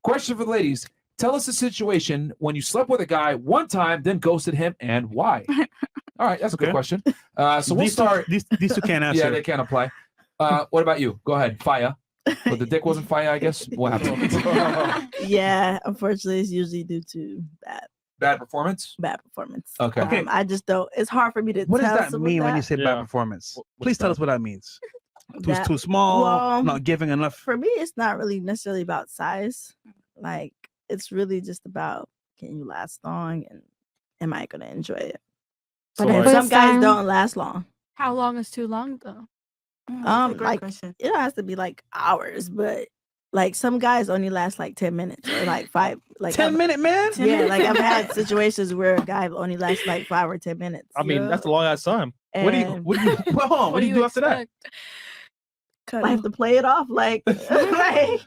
Question for the ladies. Tell us a situation when you slept with a guy one time, then ghosted him, and why? All right, that's a good question. So we'll start. These two can't answer. Yeah, they can't apply. What about you? Go ahead. Fire. But the dick wasn't fire, I guess. What happened? Yeah, unfortunately, it's usually due to bad performance. Bad performance. Okay. I just don't. It's hard for me to. What tell does that mean when you say bad performance? Please tell us what that means. Too small, not giving enough. For me, it's not really necessarily about size. Like, it's really just about, can you last long, and am I gonna enjoy it? But some guys don't last long. How long is too long though? Like question. It has to be like hours, but like some guys only last like 10 minutes or like 5. Like 10-minute man. Yeah, like I've had situations where a guy only lasts like 5 or 10 minutes. I mean, that's a long ass time. What do you do after that? I have to play it off like, because like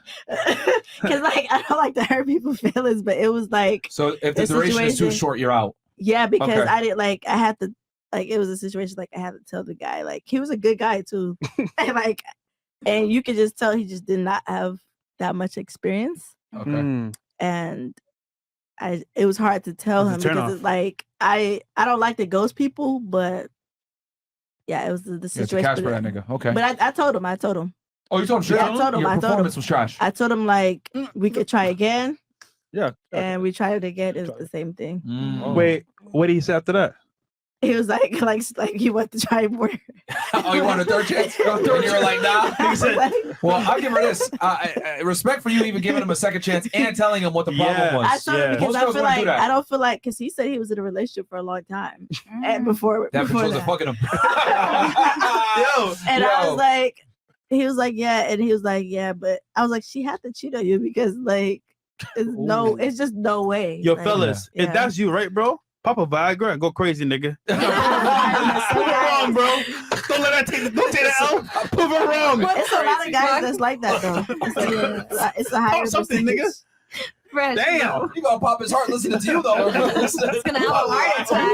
I don't like to hurt people's feelings, but it was like, so if the duration is too short, you're out. Yeah, because I didn't like, I had to, like, it was a situation like I had to tell the guy, like, he was a good guy too, and like, and you could just tell he just did not have that much experience. Okay. And it was hard to tell him because it's like I don't like to ghost people, but yeah, it was the situation. It's a cash for that nigga. Okay. But I told him. Oh, you told him straight? Yeah, I told him. Your performance was trash. I told him like we could try again. Yeah. And we tried it again. It was the same thing. Wait, what did he say after that? He was like he wanted to try more. Oh, you want a third chance? And you were like, nah. He said, well, I'll give her this. Respect for you even giving him a second chance and telling him what the problem was. I told him because I don't feel like, because he said he was in a relationship for a long time and before that bitch wasn't fucking him. I was like, he was like, yeah, and he was like, yeah, but I was like, she had to cheat on you because like, it's just no way. Yo, like, fellas, if that's you, right, bro? Pop a Viagra and go crazy, nigga. Prove it wrong, bro. Don't let that take that L. Prove it wrong. It's a lot of guys that's like that though. It's a higher something, nigga. Fresh, damn, you gonna pop his heart listening to you though. It's gonna have a heart attack.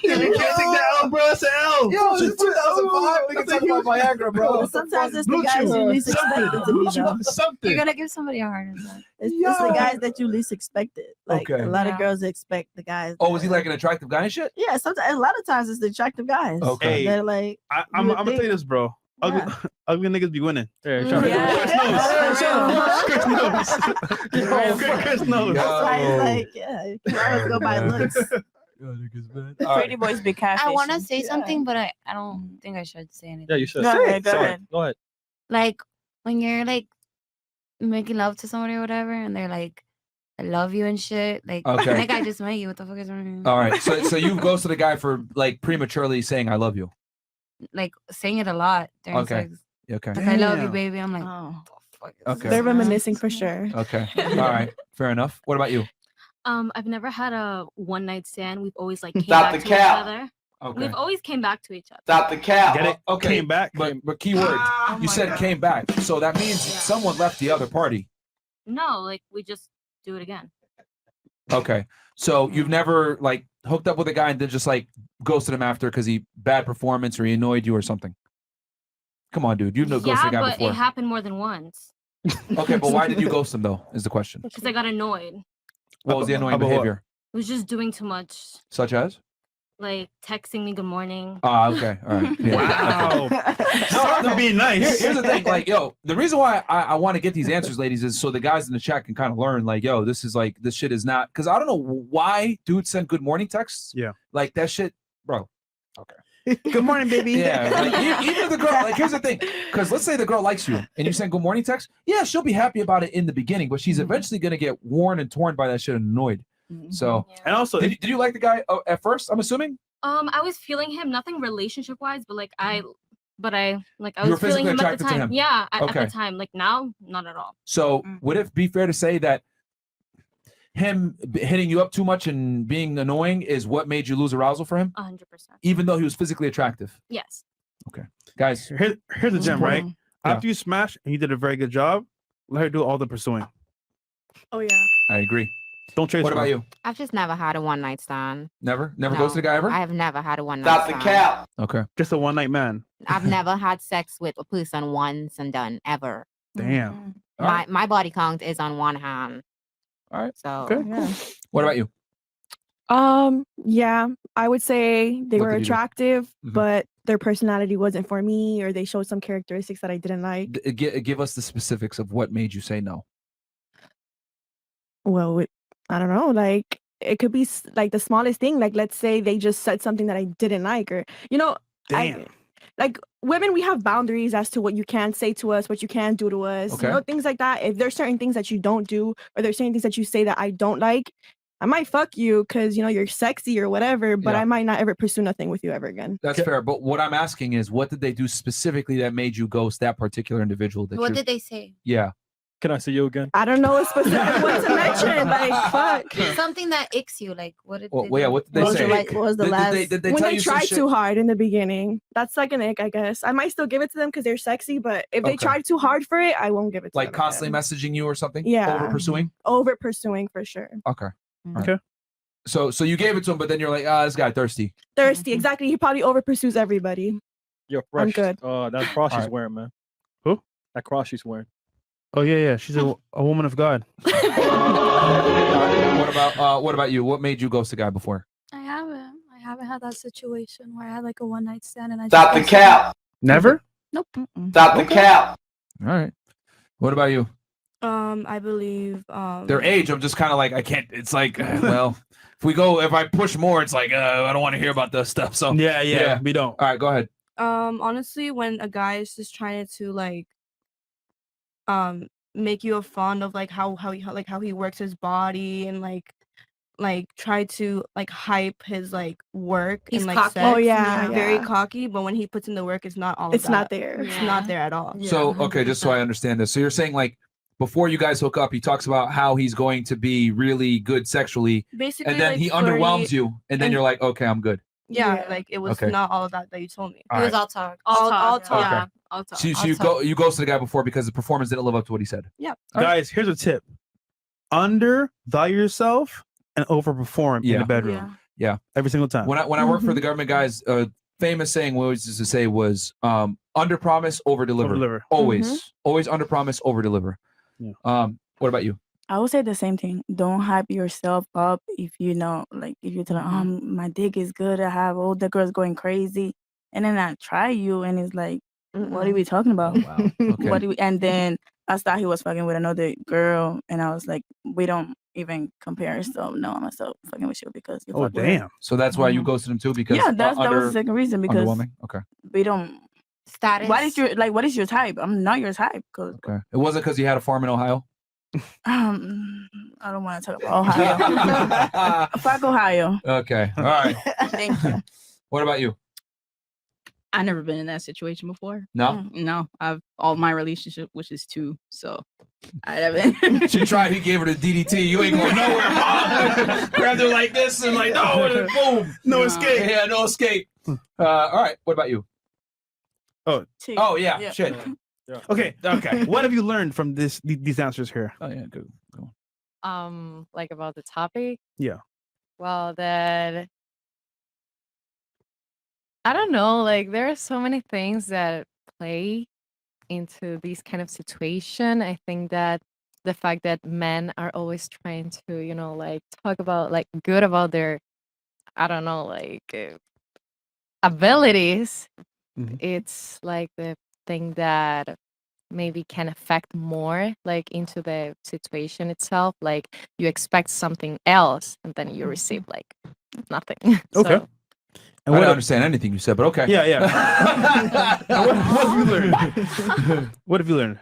You can't take that L, bro. It's an L. Yo, it's 2005. Nigga talking about Viagra, bro. Sometimes it's the guys you least expect it to be though. Something. You're gonna give somebody a heart attack. It's the guys that you least expect it. Like a lot of girls expect the guys. Oh, was he like an attractive guy and shit? Yeah, sometimes a lot of times it's the attractive guys. Okay. They're like, I'm gonna tell you this, bro. Ugly niggas be winning. Chris knows. That's why it's like, yeah, you always go by looks. Pretty boys be catfish. I want to say something, but I don't think I should say anything. Yeah, you should. Go ahead. Go ahead. Like when you're like making love to somebody or whatever, and they're like, "I love you" and shit. Like, okay. like I just met you. What the fuck is wrong? All right, so you ghosted a guy for like prematurely saying "I love you." Like saying it a lot during sex. Okay. Like, I love you, baby. I'm like, oh, fuck. Okay. They're reminiscing for sure. Okay. All right. Fair enough. What about you? I've never had a one night stand. We've always like came Stop back the to cap. each other. Okay. We've always came back to each other. Stop the cap. Get it? Okay. Came back. But key word. You said came back. So that means someone left the other party. No, like we just do it again. Okay. So you've never like hooked up with a guy and then just like ghosted him after because he bad performance or he annoyed you or something. Come on, dude. You've ghosted a guy but before. it happened more than once. Okay, but why did you ghost him though? Is the question. Because I got annoyed. What was the annoying behavior? It was just doing too much. Such as? Like texting me good morning. Okay. All right. Yeah. Wow. Start to be nice. Here's the thing. Like, yo, the reason why I want to get these answers, ladies, is so the guys in the chat can kind of learn, like, yo, this shit is not, because I don't know why dudes send good morning texts. Yeah. Like that shit, bro. Okay. Good morning, baby. Yeah. Like, even if the girl, like, here's the thing. Because let's say the girl likes you and you send good morning text. Yeah, she'll be happy about it in the beginning, but she's eventually going to get worn and torn by that shit and annoyed. So, and also, did you like the guy at first? I'm assuming. I was feeling him, nothing relationship wise, but like I You were was feeling him at the physically attracted to time. him? Yeah, at Okay. the time. Like now, not at all. So would it be fair to say that him hitting you up too much and being annoying is what made you lose arousal for him? 100%. Even though he was physically attractive? Yes. Okay. Guys. Here's the gem, right? After you smash and you did a very good job, let her do all the pursuing. Oh, yeah. I agree. Don't chase What her. about you? I've just never had a one night stand. Never No, ghosted a guy ever? I have never had a one night Stop the stand. cap. Okay. Just a one night man. I've never had sex with a person once and done ever. Damn. All my right. my body count is on one hand. All right. So Okay. Yeah. What about you? Yeah, I would say they What were did you do? attractive, Mhm. but their personality wasn't for me, or they showed some characteristics that I didn't like. Give us the specifics of what made you say no. Well, I don't know. Like it could be like the smallest thing. Like let's say they just said something that I didn't like, or Damn. like women, we have boundaries as to what you can say to us, what you can do to us, Okay. things like that. If there's certain things that you don't do, or there's certain things that you say that I don't like, I might fuck you because you're sexy or whatever, but Yeah. I might not ever pursue nothing with you ever again. That's fair. But what I'm asking is, what did they do specifically that made you ghost that particular individual? That What you're- did they say? Yeah. Can I see you again? I don't know a specific one to mention. Like fuck. Something that icks you. Like what did Well, they yeah. do? What did they What was say? the, like, what was the Did last? they When tell they you some try shit? too hard in the beginning, that's like an ick, I guess. I might still give it to them because they're sexy, but if they Okay. try too hard for it, I won't give it to Like them. constantly messaging you or something? Yeah. Over pursuing? Over pursuing for sure. Okay. Okay. So you gave it to him, but then you're like, this guy thirsty. Thirsty, exactly. He probably over pursues everybody. You're I'm fresh. good. Oh, that cross she's Alright. wearing, man. Who? That cross she's wearing. Oh yeah. She's a woman of God. What about you? What made you ghost a guy before? I haven't had that situation where I had like a one night stand and I Stop the just cap. Never. Nope. Stop the cap. All right. What about you? I believe Their age, I'm just kind of like, I can't. It's like, well, if I push more, it's like, I don't want to hear about this stuff. So Yeah. We don't. All right, go ahead. honestly, when a guy is just trying to like make you a fond of like how he works his body and like try to like hype his like work He's and like cocky. sex. Oh, yeah, very yeah. cocky, but when he puts in the work, it's not all It's of not that. there. It's Yeah. not there at all. So, okay, just so I understand this. So you're saying like before you guys hook up, he talks about how he's going to be really good sexually, Basically, and then like, he flirty- underwhelms you, and then and- you're like, okay, I'm good. Yeah, like it was Okay. not all of that you told me. All It was right. all talk. All talk. Okay. Yeah, I'll talk. So I'll you talk. you ghosted the guy before because the performance didn't live up to what he said. Yeah. All right. Guys, here's a tip: undervalue yourself and overperform in Yeah. the bedroom. Yeah. Every single time. When I worked for the government guys, famous saying we always used to say was under promise, over deliver. Over-deliver. Always under promise, over deliver. Yeah. What about you? I would say the same thing. Don't hype yourself up if you know, like if you tell them, my dick is good, I have all the girls going crazy, and then I try you, and it's like, what are we talking about? Wow. Okay. What do we? And then I thought he was fucking with another girl, and I was like, we don't even compare. So no, I'm not so fucking with you because you. Oh fuck with her. damn. So that's why you ghosted him too, because Yeah, that was the second reason because underwhelming. Okay. we don't. Status. What is your type? I'm not your type. Cause Okay. It wasn't because he had a farm in Ohio. I don't want to talk about Ohio. Fuck Ohio. Okay. All right. Thank you. What about you? I've never been in that situation before. No. No, I've all my relationship, which is 2, so I haven't. She tried. He gave her the DDT. You ain't going nowhere, mom. Grabbed her like this and like, no, and then boom. No escape. Yeah, no escape. All right. What about you? Oh. Oh yeah. Shit. Okay. What have you learned from these answers here? Oh yeah. Go on. Like about the topic. Yeah. Well, that I don't know. Like there are so many things that play into these kind of situation. I think that the fact that men are always trying to, like talk about like good about their, I don't know, like abilities. Mhm. It's like the thing that maybe can affect more like into the situation itself. Like you expect something else and then you receive like nothing. Okay. So, I don't understand anything you said, but okay. Yeah. What have you learned? What have you learned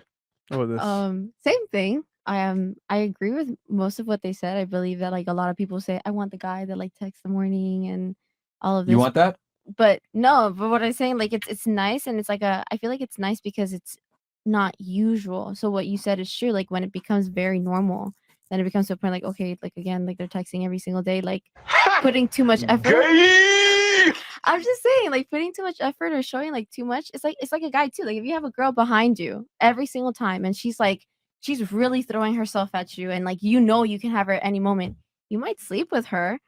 about this? Same thing. I agree with most of what they said. I believe that like a lot of people say, I want the guy that like texts in the morning and all of this. You want that? But no, but what I'm saying, like it's nice, and it's like I feel like it's nice because it's not usual. So what you said is true. Like when it becomes very normal, then it becomes to a point like, okay, like again, like they're texting every single day, like putting too much effort. I'm just saying, like putting too much effort or showing like too much. It's like a guy too. Like if you have a girl behind you every single time and she's really throwing herself at you and like you can have her at any moment, you might sleep with her.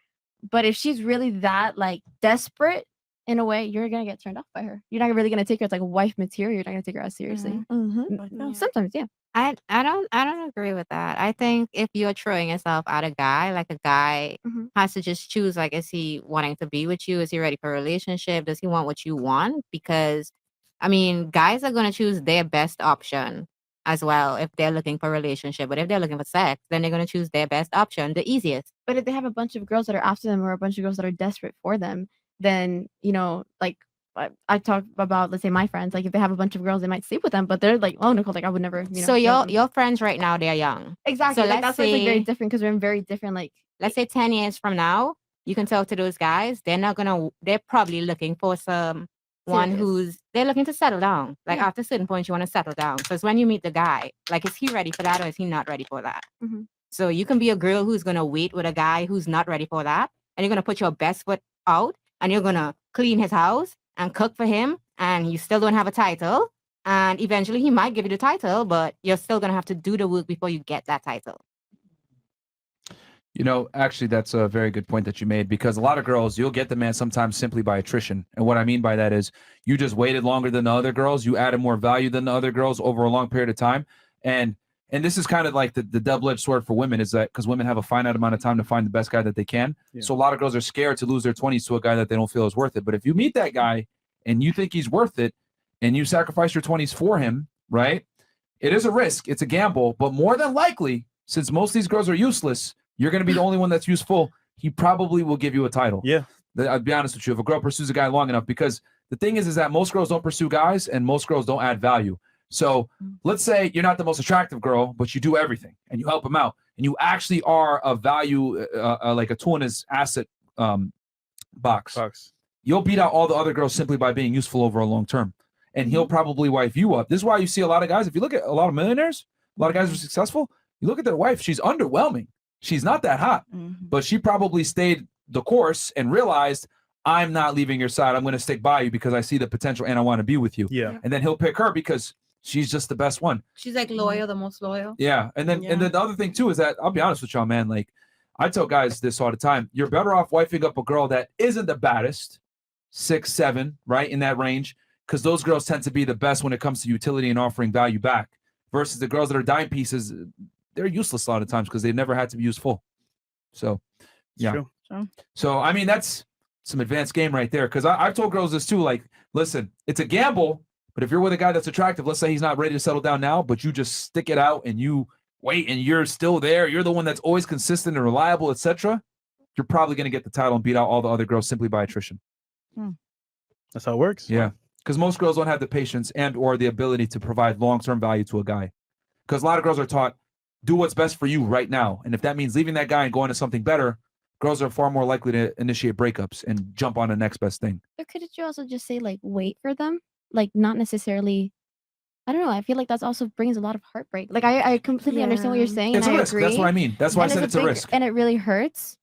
But if she's really that like desperate in a way, you're gonna get turned off by her. You're not really gonna take her as like wife material. You're not gonna take her as seriously. Mm-hmm. Sometimes, yeah. I don't agree with that. I think if you're throwing yourself at a guy, like a guy Mhm. has to just choose, like, is he wanting to be with you? Is he ready for a relationship? Does he want what you want? Because I mean, guys are gonna choose their best option as well if they're looking for a relationship. But if they're looking for sex, then they're gonna choose their best option, the easiest. But if they have a bunch of girls that are after them or a bunch of girls that are desperate for them, then, like I talk about, let's say my friends, like if they have a bunch of girls, they might sleep with them, but they're like, oh, Nicole, like I would never, So deal your with them." your friends right now, they're young. Exactly. So Like let's that's why it's like very say different because we're in very different like let's say 10 years from now, you can talk to those guys. They're probably looking for someone serious. they're looking to settle down. Like Yeah. after a certain point, you want to settle down. So it's when you meet the guy, like, is he ready for that or is he not ready for that? Mhm. So you can be a girl who's going to wait with a guy who's not ready for that. And you're going to put your best foot out and you're going to clean his house and cook for him. And you still don't have a title. And eventually he might give you the title, but you're still going to have to do the work before you get that title. Actually, that's a very good point that you made because a lot of girls, you'll get the man sometimes simply by attrition. And what I mean by that is you just waited longer than the other girls. You added more value than the other girls over a long period of time. And this is kind of like the double-edged sword for women is that because women have a finite amount of time to find the best guy that they can. Yeah. So a lot of girls are scared to lose their 20s to a guy that they don't feel is worth it. But if you meet that guy and you think he's worth it and you sacrifice your 20s for him, right? It is a risk. It's a gamble. But more than likely, since most of these girls are useless, you're going to be the only one that's useful. He probably will give you a title. Yeah. I'll be honest with you. If a girl pursues a guy long enough, because the thing is that most girls don't pursue guys and most girls don't add value. So let's say you're not the most attractive girl, but you do everything and you help him out and you actually are a value, like a tool in his asset box. You'll beat out all the other girls simply by being useful over a long term. And he'll probably wife you up. This is why you see a lot of guys. If you look at a lot of millionaires, a lot of guys who are successful, you look at their wife, she's underwhelming. She's not that hot, but she probably stayed the course and realized, I'm not leaving your side. I'm going to stick by you because I see the potential and I want to be with you. Yeah. And then he'll pick her because she's just the best one. She's like loyal, the most loyal. Yeah. And then the other thing too is that I'll be honest with y'all, man. Like I tell guys this all the time. You're better off wifing up a girl that isn't the baddest, 6'7", right? In that range. Because those girls tend to be the best when it comes to utility and offering value back. Versus the girls that are dime pieces, they're useless a lot of times because they've never had to be useful. So, yeah. True. So, I mean, that's some advanced game right there. Because I've told girls this too. Like, listen, it's a gamble. But if you're with a guy that's attractive, let's say he's not ready to settle down now, but you just stick it out and you wait and you're still there. You're the one that's always consistent and reliable, etc. You're probably going to get the title and beat out all the other girls simply by attrition. That's how it works. Yeah. Because most girls don't have the patience and or the ability to provide long-term value to a guy. Because a lot of girls are taught, do what's best for you right now. And if that means leaving that guy and going to something better, girls are far more likely to initiate breakups and jump on the next best thing. Or couldn't you also just say like wait for them? Like not necessarily. I don't know. I feel like that's also brings a lot of heartbreak. Like I completely understand what you're saying. It's a and risk. I agree. That's what I mean. That's why I And said it's a big- risk. And it really hurts.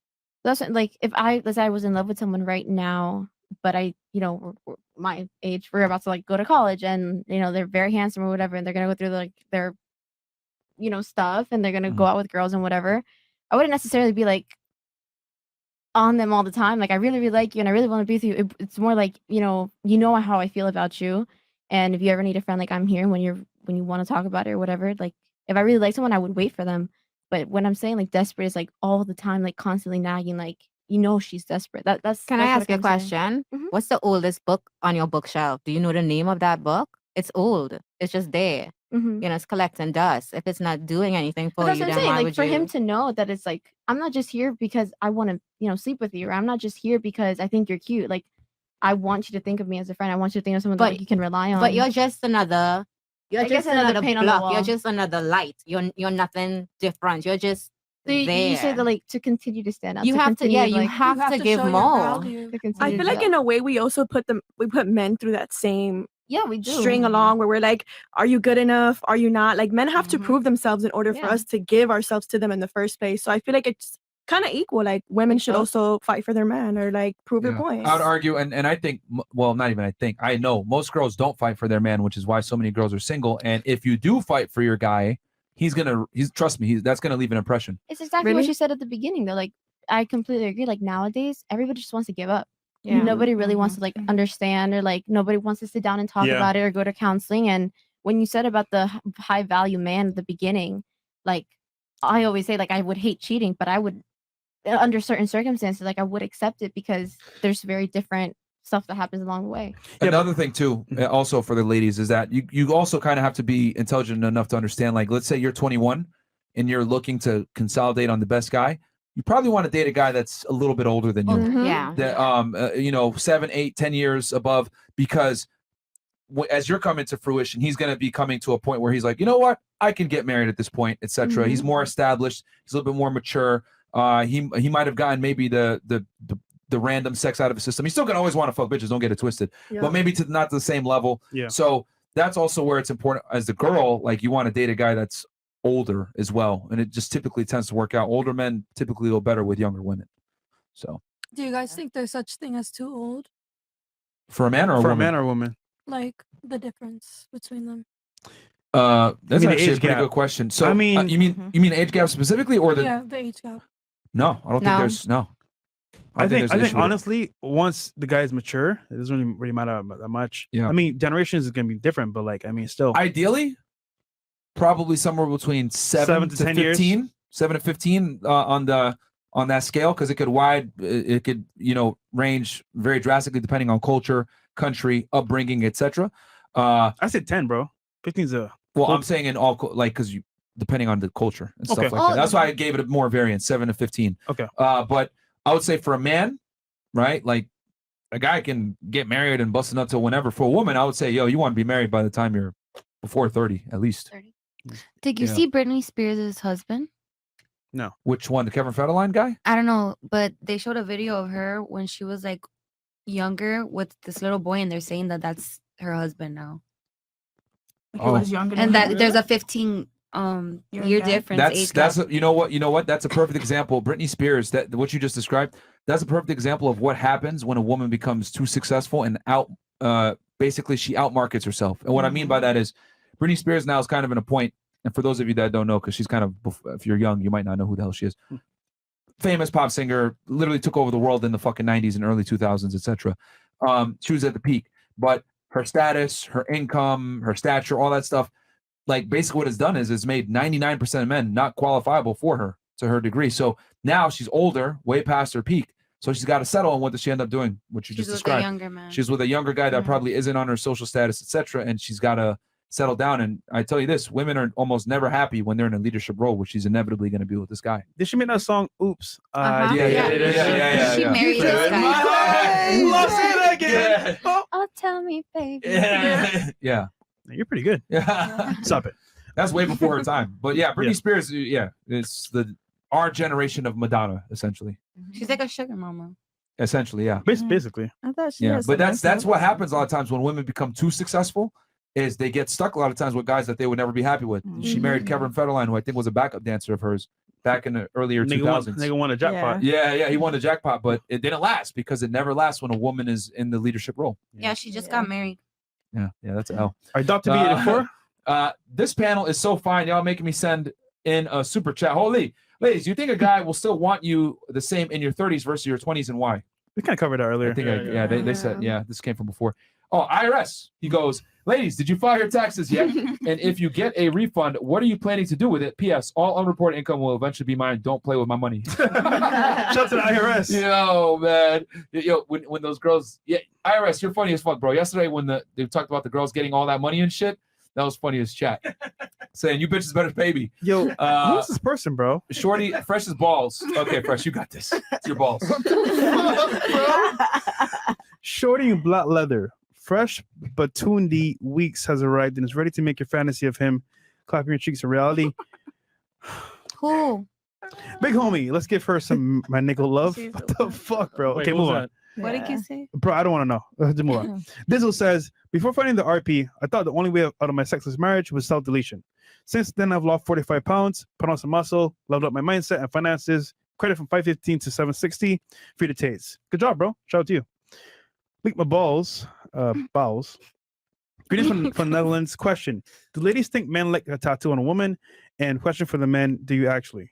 That's like if let's say I was in love with someone right now, but we're my age, we're about to like go to college and they're very handsome or whatever, and they're gonna go through like their stuff and they're gonna go out with girls and whatever. I wouldn't necessarily be like on them all the time. Like I really, really like you and I really want to be with you. It's more like, you know how I feel about you. And if you ever need a friend, like I'm here when you want to talk about it or whatever. Like if I really like someone, I would wait for them. But when I'm saying like desperate is like all the time, like constantly nagging, like she's desperate. That's Can I that's ask you a what I'm saying. question? What's the oldest book on your bookshelf? Do you know the name of that book? It's old. It's just there. It's collecting dust. If it's not doing anything But for that's you, what I'm then saying. why Like would for you? him to know that it's like I'm not just here because I want to, sleep with you, or I'm not just here because I think you're cute. Like I want you to think of me as a friend. I want you to think of someone that like, you can rely on. But you're just another. You're I guess just another another paint on the block. wall. You're just another light. You're nothing different. You're just So you say there. that like to continue to stand out. You to have to, continue, yeah, you like, have to give show your more. value. to continue I to feel do like that. in a way we also put men through that same we do string along where we're like, are you good enough? Are you not? Like men have to prove themselves in order for Yeah. us to give ourselves to them in the first place. So I feel like it's kind of equal. Like women should also fight for their man or like prove your point. I would argue, and I think, well, not even I think, I know most girls don't fight for their man, which is why so many girls are single. And if you do fight for your guy, trust me, that's gonna leave an impression. It's exactly what you said at the beginning, though. Like I completely agree. Like nowadays, everybody just wants to give up. Yeah. Nobody really wants to like understand, or like nobody wants to sit down and talk Yeah. about it or go to counseling. And when you said about the high value man at the beginning, like I always say, like I would hate cheating, but I would, under certain circumstances, like I would accept it because there's very different stuff that happens along the way. Another thing too, also for the ladies, is that you also kind of have to be intelligent enough to understand, like, let's say you're 21 and you're looking to consolidate on the best guy. You probably want to date a guy that's a little bit older than you. Yeah. That, you know, 7, 8, 10 years above, because as you're coming to fruition, he's going to be coming to a point where he's like, you know what, I can get married at this point, etc. He's more established. He's a little bit more mature. He might have gotten maybe the random sex out of his system. He's still gonna always want to fuck bitches. Don't get it twisted. Yeah. But maybe not to the same level. Yeah. So that's also where it's important as the girl. Like you want to date a guy that's older as well, and it just typically tends to work out. Older men typically go better with younger women. So Do you guys think there's such thing as too old? for a man or a For a woman? man or a woman? Like the difference between them? That's I mean, the actually a age pretty gap. good question. So I mean- you mean age gap specifically, or the Yeah, the age gap. no? I don't think No. there's no. I think there's an issue with it. honestly, once the guy is mature, it doesn't really matter that much. Yeah. I mean, generations is gonna be different, but like, I mean, still. Ideally, probably somewhere between 7 to to 10 years. 15, 7 to 15 on that scale, because it could range very drastically depending on culture, country, upbringing, etc. I said 10, bro. 15's a. Well, Cool. I'm saying in all because you depending on the culture and stuff Okay. like that. That's why I gave it a more variance, 7 to 15. Okay. But I would say for a man, right, like a guy can get married and bust a nut till whenever. For a woman, I would say, yo, you want to be married by the time you're before 30 at least. Did you Yeah. see Britney Spears' husband? Which one, the Kevin Federline guy? I don't know, but they showed a video of her when she was like younger with this little boy, and they're saying that that's her husband now, He Oh. was younger than and that her. there's a 15 Year year gap? difference. age That's gap. you know what? That's a perfect example. Britney Spears, that what you just described, that's a perfect example of what happens when a woman becomes too successful and basically she outmarkets herself. And what I mean by that is Britney Spears now is kind of in a point, and for those of you that don't know, because she's kind of, if you're young, you might not know who the hell she is. Famous pop singer, literally took over the world in the fucking 90s and early 2000s, etc. She was at the peak, but her status, her income, her stature, all that stuff, like basically what it's done is it's made 99% of men not qualifiable for her to her degree. So now she's older, way past her peak. So she's got to settle. And what does she end up doing? What you She's just with a described. younger man. She's with a younger guy that probably isn't on her social status, etc. And she's got to settle down. And I tell you this, women are almost never happy when they're in a leadership role, which she's inevitably going to be with this guy. Did she make that song? Oops. Uh-huh. Yeah. She married this guy. Lost it again. Oh. Oh, tell me, baby. Yeah. You're pretty good. Yeah. Stop it. That's way before her time. But yeah, Britney Yeah. Spears, it's our generation of Madonna, essentially. She's like a sugar mama. Essentially, yeah. Basically. I thought she Yeah, had but some that's nice what songs. happens a lot of times when women become too successful, is they get stuck a lot of times with guys that they would never be happy with. She married Kevin Federline, who I think was a backup dancer of hers back in the earlier 2000s. Nigga won a jackpot. Yeah, he won the jackpot, but it didn't last because it never lasts when a woman is in the leadership role. Yeah, she just got married. Yeah, that's a L. Are Dr. B84? This panel is so fine. Y'all making me send in a super chat. Holy, ladies, you think a guy will still want you the same in your 30s versus your 20s, and why? We kind of covered that earlier. I think they said, this came from before. Oh, IRS. He goes, ladies, did you file your taxes yet? And if you get a refund, what are you planning to do with it? P.S. All unreported income will eventually be mine. Don't play with my money. Shout out to the IRS. Yo, man. Yo, when those girls, IRS, you're funny as fuck, bro. Yesterday when they talked about the girls getting all that money and shit, that was funny as chat. Saying you bitches better pay me. Yo, who's this person, bro? Shorty, fresh as balls. Okay, fresh, you got this. It's your balls. Shorty in black leather. Fresh Batundi Weeks has arrived and is ready to make your fantasy of him clapping your cheeks a reality. Who? Big homie, let's give her some my nigga love. What the fuck, bro? Wait, Okay, what move was on. that? What did you say? Bro, I don't want to know. Let's move on. Dizzle says, before finding the RP, I thought the only way out of my sexless marriage was self-deletion. Since then, I've lost 45 pounds, put on some muscle, leveled up my mindset and finances, credit from 515 to 760, free to Tates. Good job, bro. Shout out to you. Lick my balls. Bowels. Greetings from the Netherlands. Question: do ladies think men like a tattoo on a woman? And question for the men: do you actually?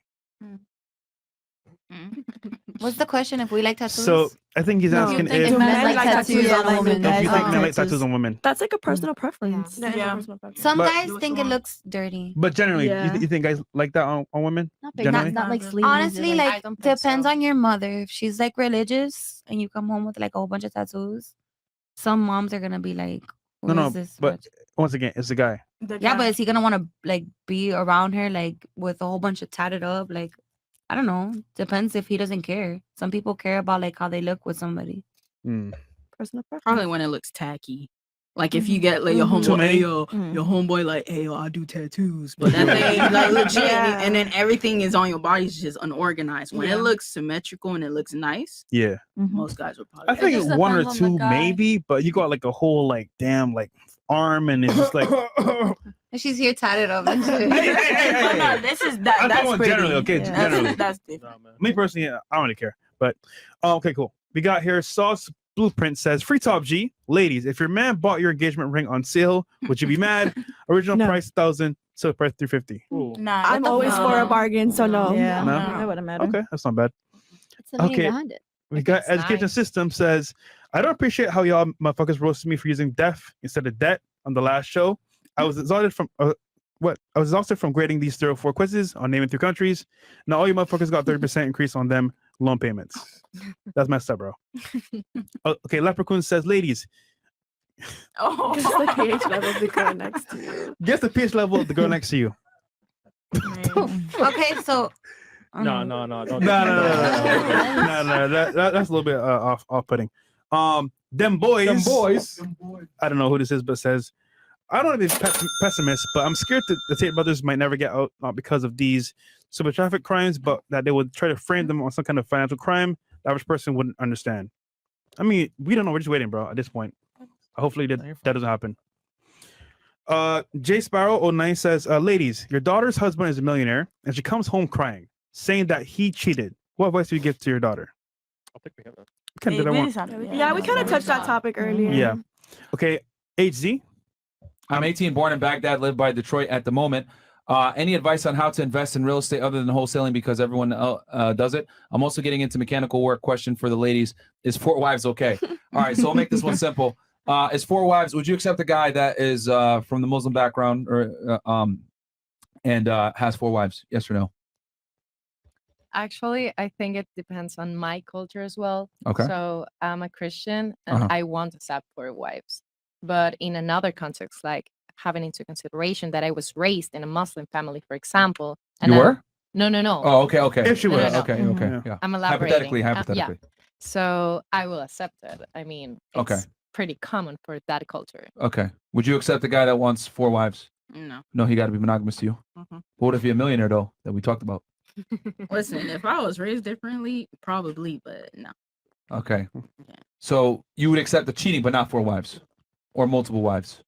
What's the question? If we like tattoos? So I think he's No, asking think if if men like tattoos tattoos on on a a woman, woman, guys you think like men like tattoos. tattoos on women. That's like a personal preference. That is a Yeah. personal preference. Some But- guys think it looks dirty. But generally, Yeah. you think guys like that on women? Not big, Generally? not like sleeves. or, Honestly, I like don't think depends so. on your mother. If she's like religious and you come home with like a whole bunch of tattoos, some moms are gonna be like, "Who No, is no, this?" but bitch?" once again, it's the guy. Yeah, but is he gonna want to like be around her like with a whole bunch of tatted up? Like, I don't know. Depends if he doesn't care. Some people care about like how they look with somebody. Mm. Personal preference. Probably when it looks tacky. Like if you get like your Mhm. Too homeboy, many? hey, yo, Mhm. your homeboy like, hey yo, I do tattoos, but that thing like legit, Yeah. and then everything is on your body is just unorganized. When Yeah. it looks symmetrical and it looks nice, Yeah. Mhm. most guys would probably. I think just one or depends on the two guy. maybe, but you got like a whole like damn like arm and it's just like And she's here tatted up and shit. But no, this is that. I'm That's talking pretty. generally, okay, Yeah. generally. That's different. Me personally, I don't really care. But okay, cool. We got here Sauce Blueprint says free top G. Ladies, if your man bought your engagement ring on sale, would you be mad? Original No. price 1,000, sale price 350. Nah, I'm always for a bargain, so no. Yeah, No? it wouldn't matter. Okay, that's not bad. It's the meaning Okay. behind it. We If got it's education nice. system says, I don't appreciate how y'all motherfuckers roasted me for using deaf instead of debt on the last show. I was exhausted from I was exhausted from grading these 304 quizzes on naming 3 countries. Now all you motherfuckers got 30% increase on them loan payments. That's messed up, bro. Okay, Leprechaun says, ladies, Oh. Guess the pH level of the girl next to you. guess the pH level of the girl next to you. Okay, so No, don't. No, that's a little bit off-putting. Them boys. I don't know who this is, but says, I don't want to be pessimist, but I'm scared that the Tate brothers might never get out, not because of these super traffic crimes, but that they would try to frame them on some kind of financial crime the average person wouldn't understand. I mean, we don't know. We're just waiting, bro, at this point. Hopefully that doesn't happen. J Sparrow 09 says, ladies, your daughter's husband is a millionaire, and she comes home crying, saying that he cheated. What advice do you give to your daughter? I think we have that. Kinda did that one. Yeah, we kind of touched that topic earlier. Yeah. Okay, HZ. I'm 18, born in Baghdad, live by Detroit at the moment. Any advice on how to invest in real estate other than wholesaling because everyone does it? I'm also getting into mechanical work. Question for the ladies: is 4 wives okay? All right, so I'll make this one simple. Is 4 wives? Would you accept a guy that is from the Muslim background or and has 4 wives? Yes or no? Actually, I think it depends on my culture as well. Okay. So I'm a Christian and I won't accept 4 wives. But in another context, like having into consideration that I was raised in a Muslim family, for example. And You were? No. Oh, okay. If she No, was. no. Okay. Yeah. I'm elaborating. Hypothetically. Yeah. So I will accept it. I mean, it's Okay. pretty common for that culture. Okay. Would you accept a guy that wants 4 wives? No. No, he got to be monogamous to you. Mhm. What if you're a millionaire though, that we talked about? Listen, if I was raised differently, probably, but no. Okay. Yeah. So you would accept the cheating, but not 4 wives or multiple wives.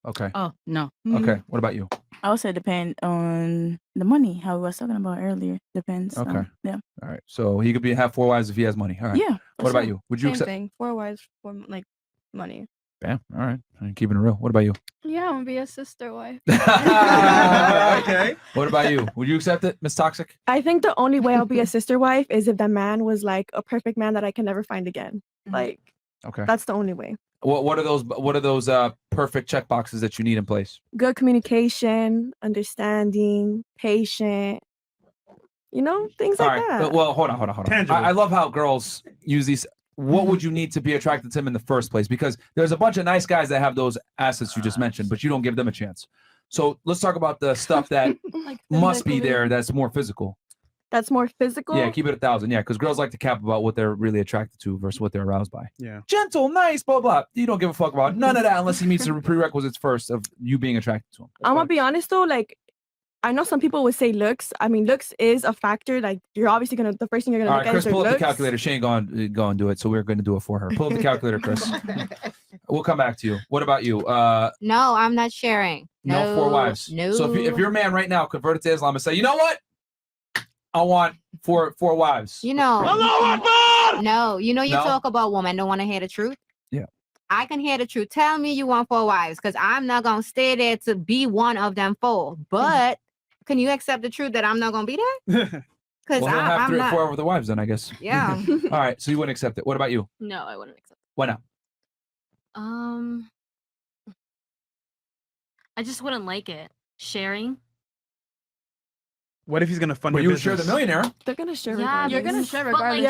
Okay. Oh no. Okay. What about you? I would say depend on the money, how we was talking about earlier. Depends. Okay. Yeah. All right. So he could have 4 wives if he has money. All right. Yeah. What about you? Would you Same accept? thing. 4 wives for like money. Bam. All right. I'm keeping it real. What about you? Yeah, I'm gonna be a sister wife. Okay. What about you? Would you accept it, Miss Toxic? I think the only way I'll be a sister wife is if the man was like a perfect man that I can never find again. Like Okay. that's the only way. What are those perfect check boxes that you need in place? Good communication, understanding, patient, things All like right. that. Well, hold on. Tangible. I love how girls use these. What would you need to be attracted to him in the first place? Because there's a bunch of nice guys that have those assets you just mentioned, but you don't give them a chance. So let's talk about the stuff that Like must be physically. there that's more physical. That's more physical. Yeah, keep it 1,000. Yeah, because girls like to cap about what they're really attracted to versus what they're aroused by. Yeah. Gentle, nice, blah, blah. You don't give a fuck about none of that unless he meets the prerequisites first of you being attracted to him. I'm gonna be honest though, like I know some people would say looks. I mean, looks is a factor. Like you're obviously the first thing you're gonna All look right, at Chris, is pull their up the looks. calculator. She ain't going to do it, so we're going to do it for her. Pull up the calculator, Chris. We'll come back to you. What about you? No, I'm not sharing. No, 4 wives. No. So if your man right now converted to Islam and say, you know what? I want four wives. You know. No, you No? talk about women don't want to hear the truth. Yeah. I can hear the truth. Tell me you want 4 wives, because I'm not gonna stay there to be one of them 4. But can you accept the truth that I'm not gonna be there? Because Well, he'll have I'm 3 or not. 4 other wives then, I guess. Yeah. All right, so you wouldn't accept it. What about you? No, I wouldn't accept Why not? it. I just wouldn't like it. Sharing. What if he's gonna fund Well, your you would share the business? millionaire. They're gonna share. Yeah, You're gonna share but, like, regardless.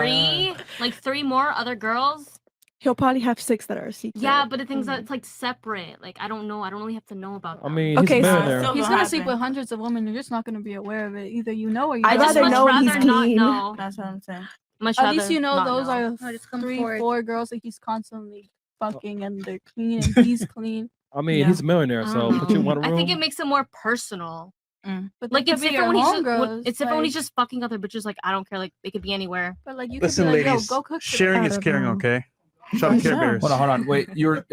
Yeah, like three more other girls. He'll probably have 6 that are secret. Yeah, but the things that it's like separate. Like I don't know. I don't really have to know about them. I mean, Okay, he's a so millionaire. he's gonna sleep with hundreds of women. You're just not gonna be aware of it. Either you know or you I'd don't. rather know he's not clean. know. That's what I'm saying. Much At least rather you know not those know. are just come 3, forward. 4 girls that he's constantly fucking, and they're clean, and he's clean. I mean, Yeah. he's a millionaire, I so don't put you in know. one room. I think it makes it more personal. But Like they it's could be different when your he's just homegirls, it's different when he's like- just fucking other bitches. Like I don't care. Like they could be anywhere. But like you Listen, could be like, ladies, yo, go cook. for sharing them. is caring, okay? Shout out to Care Bears. Hold on. Wait, you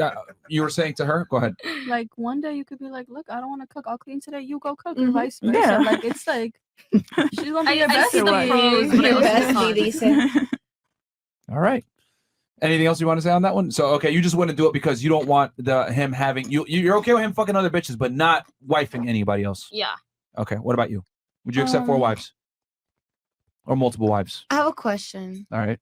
were saying to her? Go ahead. Like one day you could be like, look, I don't want to cook. I'll clean today. You go cook, or vice versa. Yeah. Like it's like she's gonna be your I see the bestie. pros, but Your it was fun. All right. Anything else you want to say on that one? So okay, you just wouldn't do it because you don't want him having you're okay with him fucking other bitches, but not wifing anybody else. Yeah. Okay. What about you? Would you accept 4 wives or multiple wives? I have a question. All right.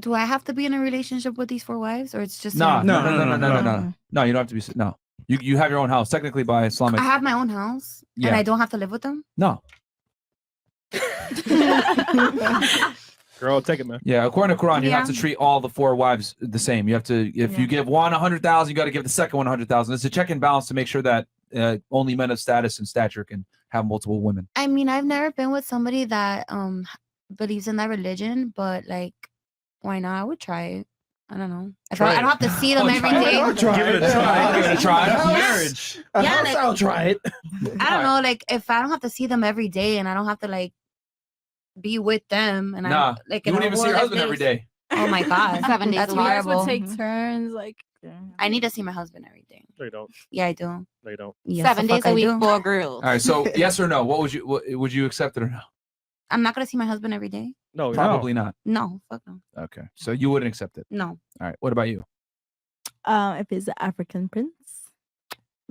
Do I have to be in a relationship with these 4 wives, or it's just No. him? No. No, you don't have to be. No, you have your own house technically by Islamic. I have my own house, Yeah. and I don't have to live with them. No. Girl, take it, man. Yeah, according to Quran, you have Yeah. to treat all the 4 wives the same. You have to, if you give one 100,000, you got to give the second one 100,000. It's a check and balance to make sure that only men of status and stature can have multiple women. I mean, I've never been with somebody that believes in that religion, but like, why not? I would try it. I don't know. If Try I don't it. have to see them every day. I'll try Give it a it. try. Give it a try. Marriage. Yeah, like- I'll try it. I don't know. Like, if I don't have to see them every day, and I don't have to like be with them, and Nah, I like, you in wouldn't a even see your war husband like every this- day. Oh my god, 7 days that's a You week. guys would horrible. take turns, like. I need to see my husband every day. No, you don't. Yeah, I do. No, you don't. Yes, 7 the days fuck a I week, do. 4 girls. All right, so yes or no? Would you accept it or no? I'm not gonna see my husband every day. No, you're Probably not. No, fuck no. Okay, so you wouldn't accept it. No. All right, what about you? If it's an African prince.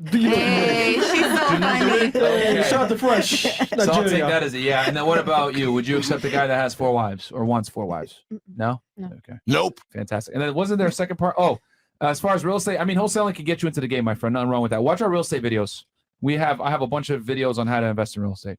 Hey, she's so funny. Okay. Shout out to Fresh. So I'll take Nigeria. that as a yeah. And then what about you? Would you accept a guy that has 4 wives or wants 4 wives? No? No. Okay. Nope. Fantastic. And then wasn't there a second part? Oh, as far as real estate, I mean, wholesaling can get you into the game, my friend. Nothing wrong with that. Watch our real estate videos. I have a bunch of videos on how to invest in real estate.